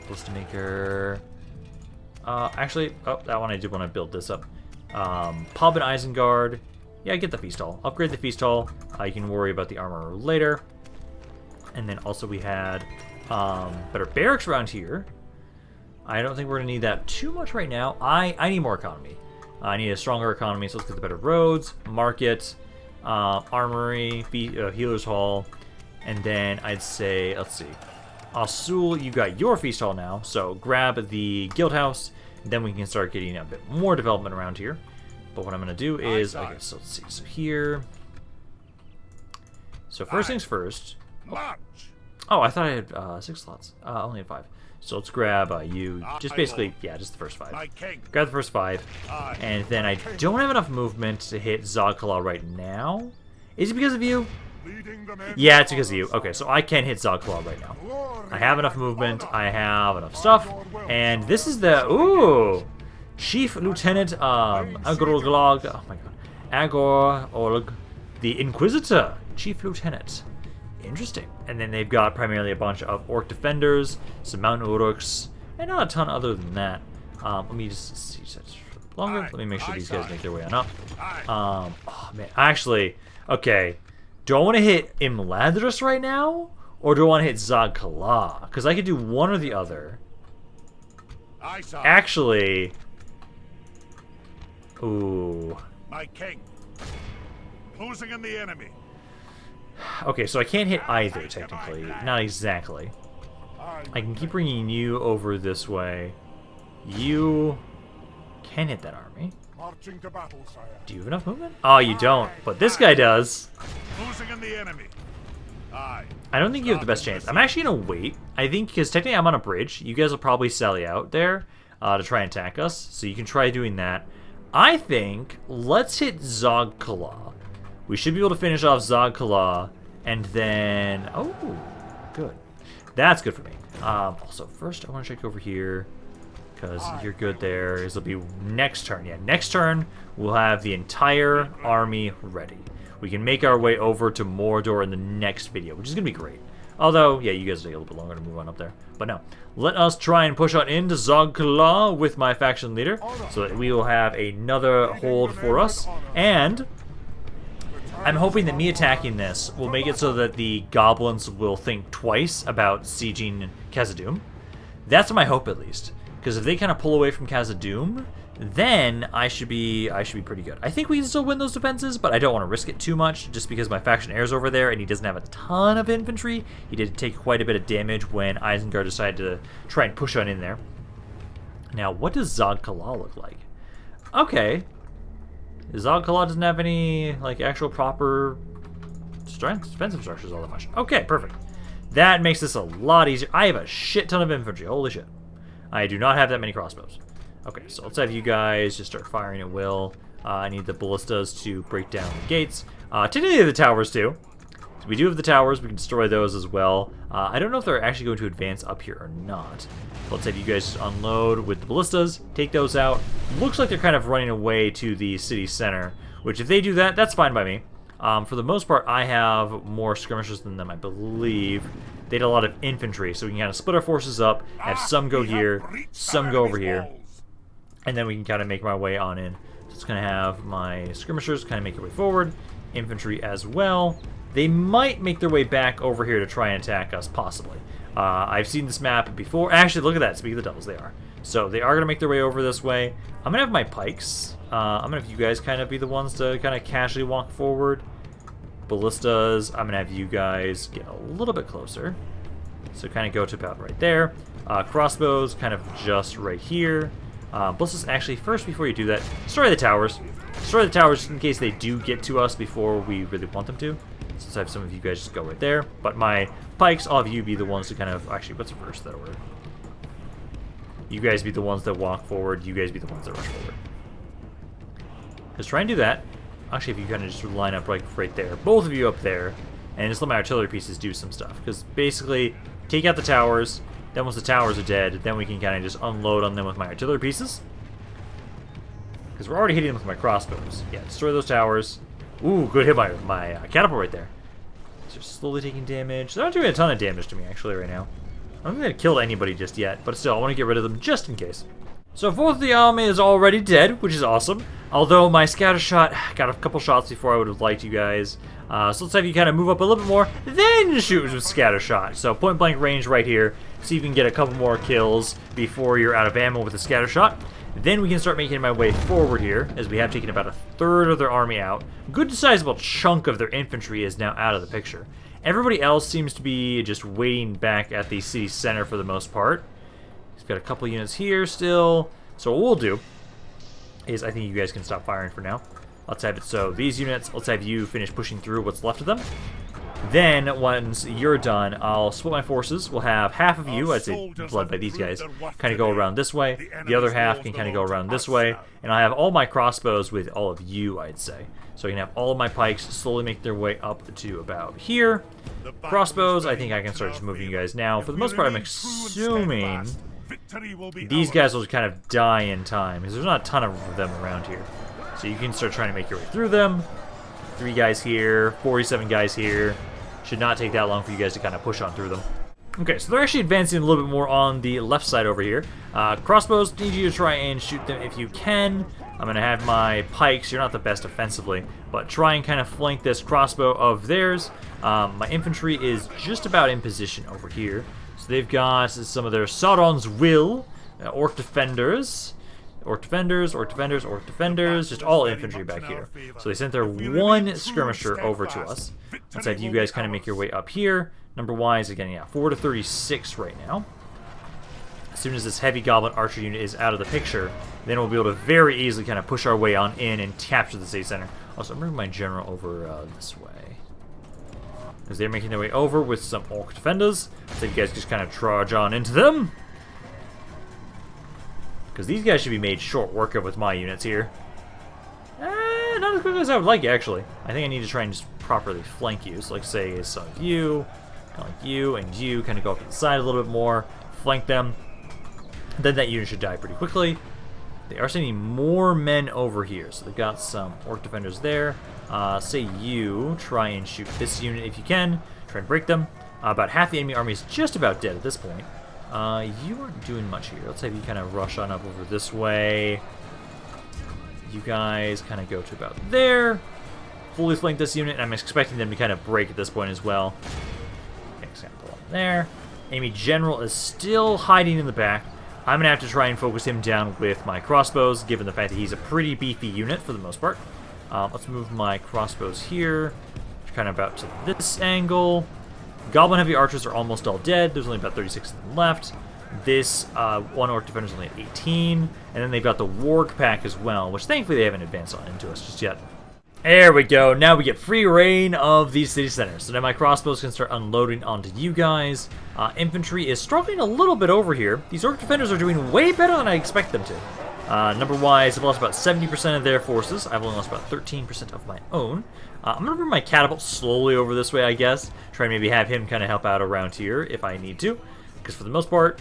Ballista Maker. Actually, oh, that one I did want to build this up. Pub and Isengard. Yeah, get the Feast Hall. Upgrade the Feast Hall. You can worry about the armor later. And then also we had better barracks around here. I don't think we're going to need that too much right now. I need more economy. I need a stronger economy, so let's get the better roads, market, armory, healer's hall, and then I'd say, let's see. Asul, you got your feast hall now, so grab the guild house, and then we can start getting a bit more development around here. But what I'm going to do is, okay, so let's see. So here. So first things first.
March.
Oh, I thought I had 6 slots. I only had 5. So let's grab you. Just basically, yeah, just the first 5.
My king.
Grab the first 5. And then I don't have enough movement to hit Zagh right now. Is it because of you?
Leading the men.
Yeah, it's because of you. Okay, so I can hit Zagh right now. I have enough movement. I have enough stuff. And this is the... Ooh! Chief Lieutenant Agorglog. Oh my god. Agor the Inquisitor. Chief Lieutenant. Interesting. And then they've got primarily a bunch of Orc Defenders, some Mountain Uruks, and not a ton other than that. Let me just see longer. Let me make sure these guys make their way on up. Oh man, actually, okay. Do I want to hit Imladris right now, or do I want to hit Zagh? Because I could do one or the other. Actually, ooh.
My king. Closing in the enemy.
Okay, so I can't hit either, technically. Not exactly. I can keep bringing you over this way. You can hit that army.
Marching to battle, sire.
Do you have enough movement? Oh, you don't. But this guy does.
Losing in the enemy. Aye.
I don't think you have the best chance. I'm actually going to wait. I think because technically I'm on a bridge. You guys will probably sally out there to try and attack us. So you can try doing that. I think let's hit Zagh. We should be able to finish off Zagh. And then... Oh, good. That's good for me. Also, first I want to check over here. Because you're good there. This will be next turn. Yeah, next turn we'll have the entire army ready. We can make our way over to Mordor in the next video, which is going to be great. Although, yeah, you guys take a little bit longer to move on up there. But no, let us try and push on into Zagh with my faction leader, so that we will have another hold for us. And I'm hoping that me attacking this will make it so that the goblins will think twice about sieging Khazad-dûm. That's my hope, at least. Because if they kind of pull away from Khazad-dûm, then I should be pretty good. I think we can still win those defenses, but I don't want to risk it too much, just because my faction heir's over there and he doesn't have a ton of infantry. He did take quite a bit of damage when Isengard decided to try and push on in there. Now, what does Zagh look like? Okay, Zagh doesn't have any like actual proper strength defensive structures all that much. Okay, perfect. That makes this a lot easier. I have a shit ton of infantry. Holy shit. I do not have that many crossbows. Okay, so let's have you guys just start firing at will. I need the ballistas to break down the gates. Technically the towers too. So we do have the towers, we can destroy those as well. I don't know if they're actually going to advance up here or not. But let's have you guys just unload with the ballistas, take those out. Looks like they're kind of running away to the city center, which if they do that, that's fine by me. For the most part, I have more skirmishers than them, I believe. They had a lot of infantry, so we can kind of split our forces up, have some go here, some go over here. And then we can kind of make my way on in. So it's going to have my skirmishers kind of make their way forward. Infantry as well. They might make their way back over here to try and attack us, possibly. I've seen this map before. Actually, look at that. Speaking of the devils, they are. So they are going to make their way over this way. I'm going to have my pikes. I'm going to have you guys kind of be the ones to kind of casually walk forward. Ballistas, I'm going to have you guys get a little bit closer. So kind of go to about right there. Crossbows kind of just right here. Ballistas, actually, first, before you do that, destroy the towers. Destroy the towers in case they do get to us before we really want them to. So let's have some of you guys just go right there. But my pikes, all of you be the ones to kind of... Actually, what's reverse that order? You guys be the ones that walk forward. You guys be the ones that rush forward. Just try and do that. Actually, if you kind of just line up right there. Both of you up there. And just let my artillery pieces do some stuff. Because basically, take out the towers. Then once the towers are dead, then we can kind of just unload on them with my artillery pieces. Because we're already hitting them with my crossbows. Yeah, destroy those towers. Ooh, good hit by my catapult right there. So they're slowly taking damage. They're not doing a ton of damage to me, actually, right now. I don't think they've killed anybody just yet, but still, I want to get rid of them just in case. So fourth of the army is already dead, which is awesome. Although my scatter shot got a couple shots before I would have liked you guys. So let's have you kind of move up a little bit more, then shoot with scatter shot. So point blank range right here. See if you can get a couple more kills before you're out of ammo with a scatter shot. Then we can start making my way forward here, as we have taken about a third of their army out. Good sizable chunk of their infantry is now out of the picture. Everybody else seems to be just waiting back at the city center for the most part. He's got a couple units here still. So what we'll do is, I think you guys can stop firing for now. Let's have it so these units, let's have you finish pushing through what's left of them. Then, once you're done, I'll split my forces. We'll have half of you, I'd say led by these guys, kind of go around this way. The other half can kind of go around this way. And I have all my crossbows with all of you, I'd say. So I can have all of my pikes slowly make their way up to about here. Crossbows, I think I can start just moving you guys now. For the most part, I'm assuming these guys will kind of die in time, because there's not a ton of them around here. So you can start trying to make your way through them. 3 guys here, 47 guys here. Should not take that long for you guys to kind of push on through them. Okay, so they're actually advancing a little bit more on the left side over here. Crossbows, need you to try and shoot them if you can. I'm going to have my pikes. You're not the best offensively, but try and kind of flank this crossbow of theirs. My infantry is just about in position over here. So they've got some of their Sauron's Will, Orc Defenders. Orc defenders, orc defenders, orc defenders, just all infantry back here. So they sent their one skirmisher over to us. Let's have you guys kind of make your way up here. Number-wise, again, yeah, 4 to 36 right now. As soon as this heavy goblin archer unit is out of the picture, then we'll be able to very easily kind of push our way on in and capture the city center. Also, I'm bringing my general over this way, because they're making their way over with some orc defenders. So you guys just kind of trudge on into them, because these guys should be made short work of with my units here. Not as quickly as I would like, actually. I think I need to try and just properly flank you. So like say some of you, kind of like you, and you kind of go up to the side a little bit more, flank them. Then that unit should die pretty quickly. They are sending more men over here, so they've got some orc defenders there. Say you try and shoot this unit if you can. Try and break them. About half the enemy army is just about dead at this point. You aren't doing much here. Let's have you kind of rush on up over this way. You guys kind of go to about there. Fully flank this unit, and I'm expecting them to kind of break at this point as well. Okay, just gonna pull up there. Enemy general is still hiding in the back. I'm going to have to try and focus him down with my crossbows, given the fact that he's a pretty beefy unit for the most part. Let's move my crossbows here, kind of about to this angle. Goblin heavy archers are almost all dead. There's only about 36 of them left. This one orc defender is only at 18. And then they've got the warg pack as well, which thankfully they haven't advanced on into us just yet. There we go. Now we get free reign of these city centers. So now my crossbows can start unloading onto you guys. Infantry is struggling a little bit over here. These orc defenders are doing way better than I expect them to. Number-wise, I've lost about 70% of their forces. I've only lost about 13% of my own. I'm going to bring my catapult slowly over this way, I guess. Try and maybe have him kind of help out around here if I need to. Because for the most part,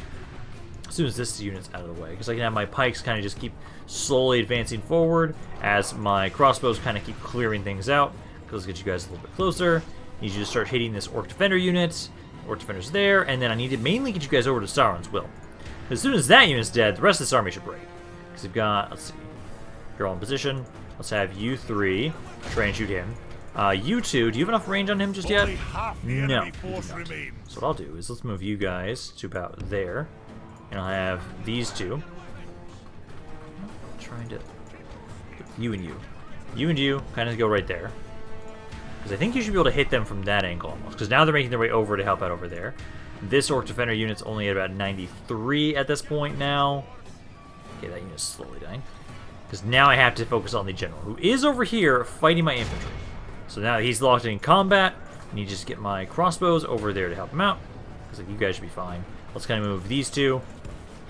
as soon as this unit's out of the way, because I can have my pikes kind of just keep slowly advancing forward as my crossbows kind of keep clearing things out. Let's get you guys a little bit closer. Need you to start hitting this orc defender unit. Orc defender's there, and then I need to mainly get you guys over to Sauron's will. As soon as that unit's dead, the rest of this army should break. Because we've got, let's see, you're all in position. Let's have you three try and shoot him. You two, do you have enough range on him just yet? No. So what I'll do is let's move you guys to about there. And I'll have these two. I'm trying to... You and you. You and you kind of go right there. Because I think you should be able to hit them from that angle almost. Because now they're making their way over to help out over there. This orc defender unit's only at about 93 at this point now. Okay, that unit's slowly dying. Because now I have to focus on the general, who is over here fighting my infantry. So now that he's locked in combat, I need to just get my crossbows over there to help him out. Because like, you guys should be fine. Let's kind of move these two.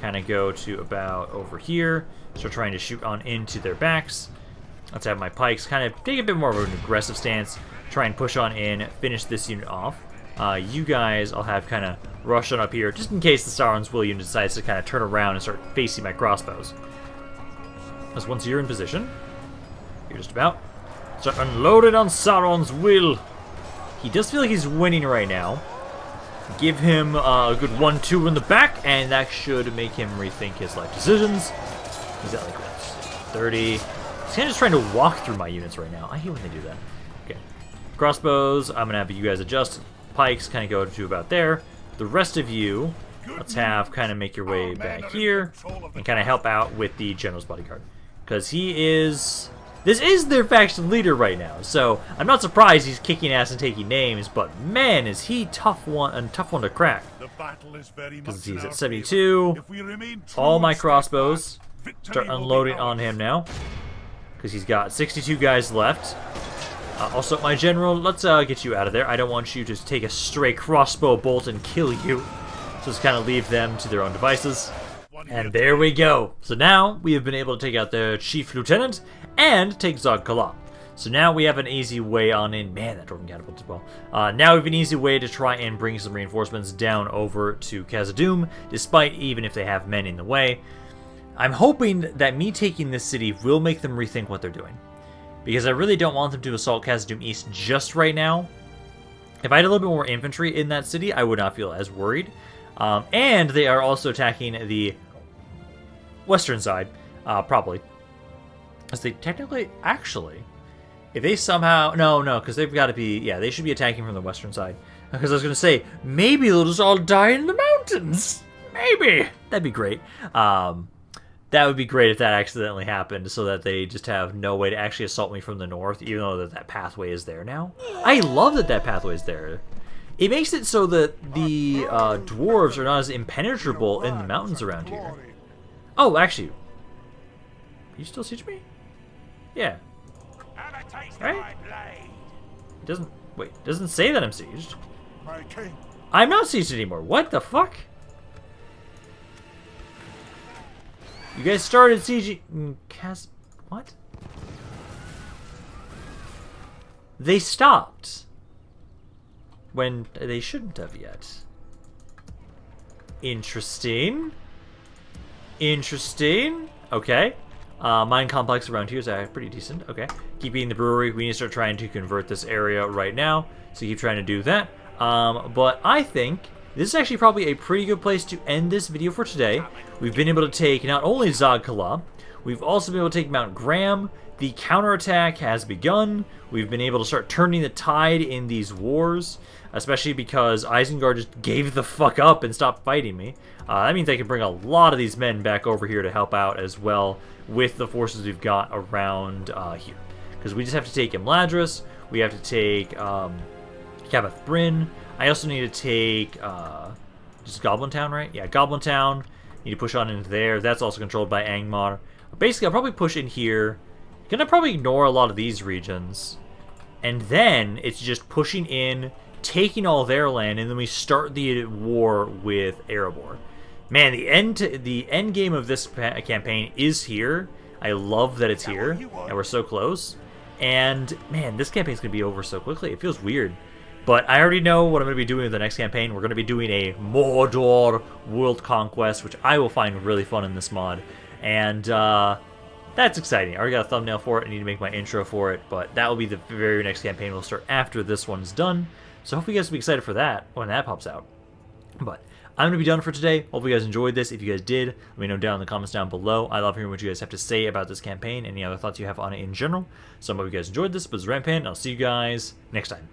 Kind of go to about over here. Start trying to shoot on into their backs. Let's have my pikes kind of take a bit more of an aggressive stance. Try and push on in, finish this unit off. You guys, I'll have kind of rush on up here, just in case the Sauron's will unit decides to kind of turn around and start facing my crossbows. Because once you're in position, you're just about start unloading on Sauron's will. He does feel like he's winning right now. Give him a good 1-2 in the back, and that should make him rethink his life decisions. He's at like what, 30. He's kind of just trying to walk through my units right now. I hate when they do that. Okay. Crossbows, I'm going to have you guys adjust. Pikes kind of go to about there. The rest of you, let's have kind of make your way back here and kind of help out with the General's Bodyguard. Because he is... This is their faction leader right now, so I'm not surprised he's kicking ass and taking names, but man, is he a tough one to crack. Because he's at 72. All my crossbows start unloading on him now. Because he's got 62 guys left. Also, my general, let's get you out of there. I don't want you to take a stray crossbow bolt and kill you. So just kind of leave them to their own devices. And there we go. So now we have been able to take out the Chief Lieutenant and take Zagh. So now we have an easy way on in. Man, that dwarven catapult as well. Now we have an easy way to try and bring some reinforcements down over to Khazad-dûm, despite even if they have men in the way. I'm hoping that me taking this city will make them rethink what they're doing. Because I really don't want them to assault Khazad-dûm East just right now. If I had a little bit more infantry in that city, I would not feel as worried. And they are also attacking the western side, probably. As they technically, actually, if they somehow... No, because they've got to be... Yeah, they should be attacking from the western side. Because I was going to say, maybe they'll just all die in the mountains. Maybe. That'd be great. That would be great if that accidentally happened, so that they just have no way to actually assault me from the north, even though that pathway is there now. I love that pathway is there. It makes it so that the dwarves are not as impenetrable in the mountains around here. Oh, actually, you still siege me? Yeah. Right? It doesn't. Wait, it doesn't say that I'm sieged.
My king.
I'm not sieged anymore. What the fuck? You guys started sieging. What? They stopped when they shouldn't have yet. Interesting. Interesting. Okay. Mine complex around here is pretty decent. Okay. Keep eating the brewery. We need to start trying to convert this area right now. So keep trying to do that. But I think this is actually probably a pretty good place to end this video for today. We've been able to take not only Zagh, we've also been able to take Mount Graham. The counterattack has begun. We've been able to start turning the tide in these wars, especially because Isengard just gave the fuck up and stopped fighting me. That means I can bring a lot of these men back over here to help out as well with the forces we've got around here. Because we just have to take Imladris, we have to take Cabbath Bryn. I also need to take just Goblin Town, right? Yeah, Goblin Town. Need to push on into there. That's also controlled by Angmar. Basically, I'll probably push in here. Gonna probably ignore a lot of these regions. And then it's just pushing in, taking all their land, and then we start the war with Erebor. Man, the end game of this campaign is here. I love that it's here, and we're so close. And man, this campaign's gonna be over so quickly. It feels weird. But I already know what I'm going to be doing with the next campaign. We're going to be doing a Mordor World Conquest, which I will find really fun in this mod. And that's exciting. I already got a thumbnail for it. I need to make my intro for it. But that will be the very next campaign. We'll start after this one's done. So hopefully you guys will be excited for that when that pops out. But I'm going to be done for today. Hopefully you guys enjoyed this. If you guys did, let me know down in the comments down below. I love hearing what you guys have to say about this campaign. Any other thoughts you have on it in general. So I hope you guys enjoyed this. But this is Rampaned, and I'll see you guys next time.